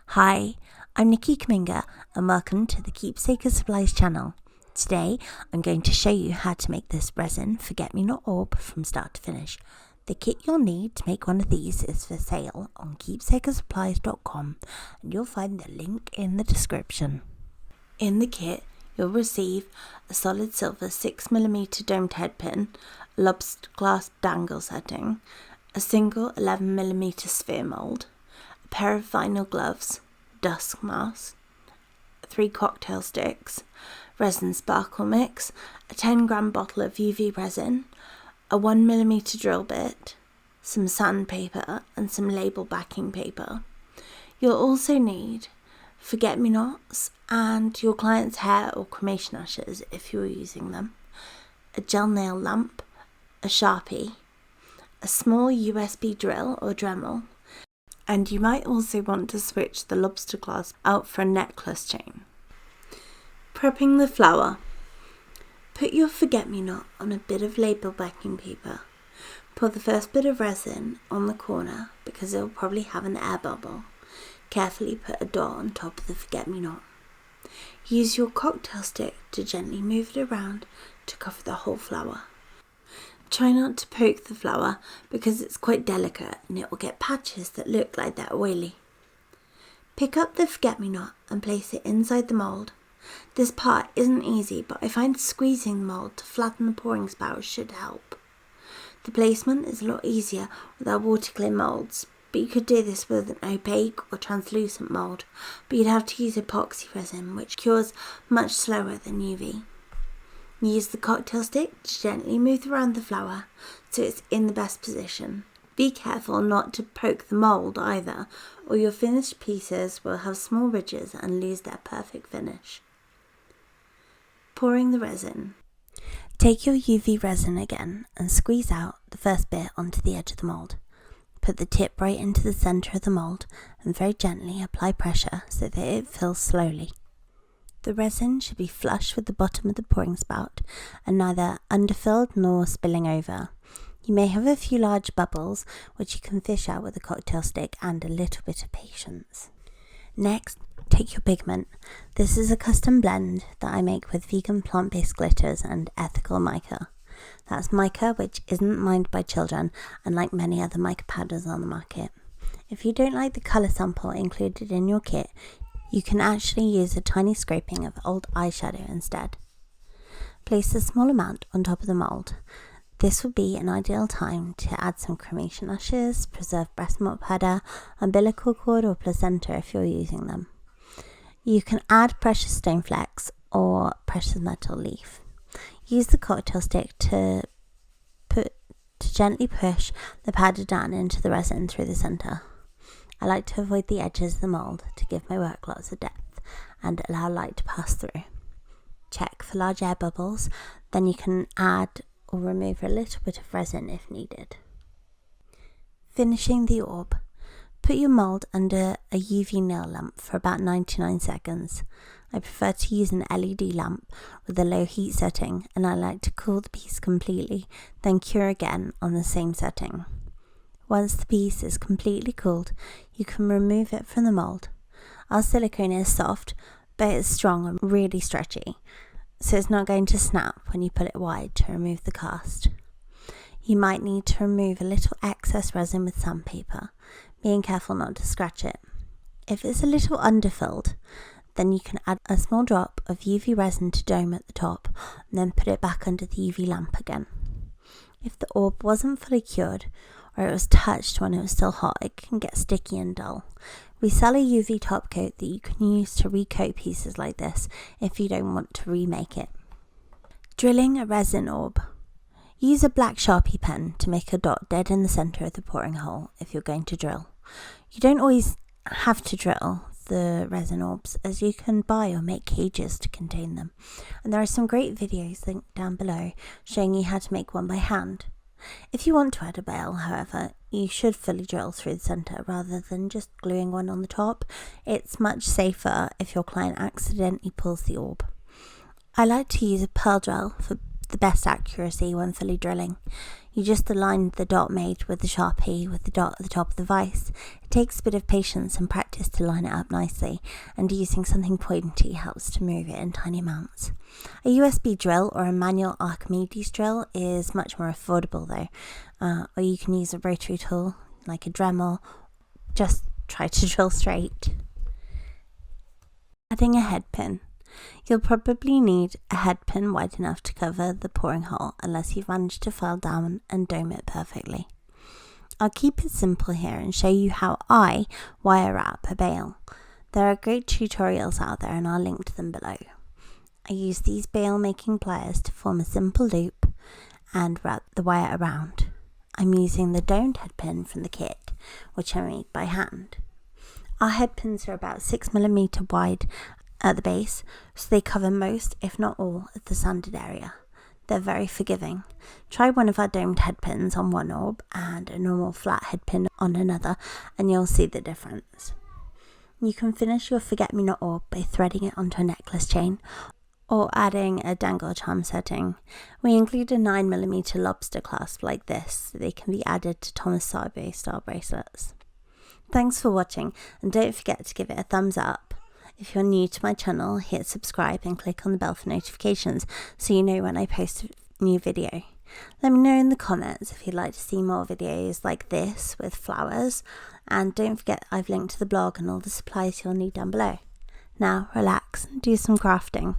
Hi, I'm Nikki Kaminga and welcome to the Keepsake of Supplies channel. Today I'm going to show you how to make this resin forget-me-not orb from start to finish. The kit you'll need to make one of these is for sale on keepsakeofsupplies.com and you'll find the link in the description. In the kit you'll receive a solid silver 6mm domed head pin, a lobster glass dangle setting, a single 11mm sphere mould, a pair of vinyl gloves, dust mask, 3 cocktail sticks, resin sparkle mix, a 10-gram bottle of UV resin, a 1mm drill bit, some sandpaper and some label backing paper. You'll also need forget-me-nots and your client's hair or cremation ashes if you're using them, a gel nail lamp, a Sharpie, a small USB drill or Dremel, and you might also want to switch the lobster glass out for a necklace chain. Prepping the flower. Put your forget-me-not on a bit of label backing paper. Pour the first bit of resin on the corner because it will probably have an air bubble. Carefully put a dot on top of the forget-me-not. Use your cocktail stick to gently move it around to cover the whole flower. Try not to poke the flower because it's quite delicate and it will get patches that look like they're oily. Pick up the forget-me-not and place it inside the mould. This part isn't easy, but I find squeezing the mould to flatten the pouring spout should help. The placement is a lot easier with our water clear moulds, but you could do this with an opaque or translucent mould, but you'd have to use epoxy resin which cures much slower than UV. Use the cocktail stick to gently move around the flower so it's in the best position. Be careful not to poke the mould either, or your finished pieces will have small ridges and lose their perfect finish. Pouring the resin. Take your UV resin again and squeeze out the first bit onto the edge of the mould. Put the tip right into the centre of the mould and very gently apply pressure so that it fills slowly. The resin should be flush with the bottom of the pouring spout and neither underfilled nor spilling over. You may have a few large bubbles which you can fish out with a cocktail stick and a little bit of patience. Next, take your pigment. This is a custom blend that I make with vegan plant-based glitters and ethical mica. That's mica which isn't mined by children, unlike many other mica powders on the market. If you don't like the colour sample included in your kit, you can actually use a tiny scraping of old eyeshadow instead. Place a small amount on top of the mould. This would be an ideal time to add some cremation ashes, preserved breast milk powder, umbilical cord or placenta if you're using them. You can add precious stone flecks or precious metal leaf. Use the cocktail stick to gently push the powder down into the resin through the centre. I like to avoid the edges of the mould to give my work lots of depth and allow light to pass through. Check for large air bubbles, then you can add or remove a little bit of resin if needed. Finishing the orb. Put your mould under a UV nail lamp for about 99 seconds. I prefer to use an LED lamp with a low heat setting and I like to cool the piece completely, then cure again on the same setting. Once the piece is completely cooled, you can remove it from the mould. Our silicone is soft, but it's strong and really stretchy, so it's not going to snap when you pull it wide to remove the cast. You might need to remove a little excess resin with sandpaper, being careful not to scratch it. If it's a little underfilled, then you can add a small drop of UV resin to dome at the top and then put it back under the UV lamp again. If the orb wasn't fully cured, or it was touched when it was still hot, it can get sticky and dull. We sell a UV top coat that you can use to recoat pieces like this if you don't want to remake it. Drilling a resin orb. Use a black Sharpie pen to make a dot dead in the centre of the pouring hole if you're going to drill. You don't always have to drill the resin orbs, as you can buy or make cages to contain them, and there are some great videos linked down below showing you how to make one by hand. If you want to add a bail, however, you should fully drill through the centre rather than just gluing one on the top. It's much safer if your client accidentally pulls the orb. I like to use a pearl drill for the best accuracy when fully drilling. You just align the dot made with the Sharpie with the dot at the top of the vise. It takes a bit of patience and practice to line it up nicely, and using something pointy helps to move it in tiny amounts. A USB drill or a manual Archimedes drill is much more affordable though, or you can use a rotary tool like a Dremel. Just try to drill straight. Adding a head pin. You'll probably need a head pin wide enough to cover the pouring hole unless you've managed to file down and dome it perfectly. I'll keep it simple here and show you how I wire wrap a bale. There are great tutorials out there and I'll link to them below. I use these bale making pliers to form a simple loop and wrap the wire around. I'm using the domed head pin from the kit, which I made by hand. Our head pins are about 6mm wide at the base, so they cover most, if not all, of the sanded area. They're very forgiving. Try one of our domed head pins on one orb and a normal flat head pin on another, and you'll see the difference. You can finish your forget-me-not orb by threading it onto a necklace chain or adding a dangle charm setting. We include a 9mm lobster clasp like this, so they can be added to Thomas Sabo style bracelets. Thanks for watching, and don't forget to give it a thumbs up. If you're new to my channel, hit subscribe and click on the bell for notifications so you know when I post a new video. Let me know in the comments if you'd like to see more videos like this with flowers, and don't forget I've linked to the blog and all the supplies you'll need down below. Now relax and do some crafting.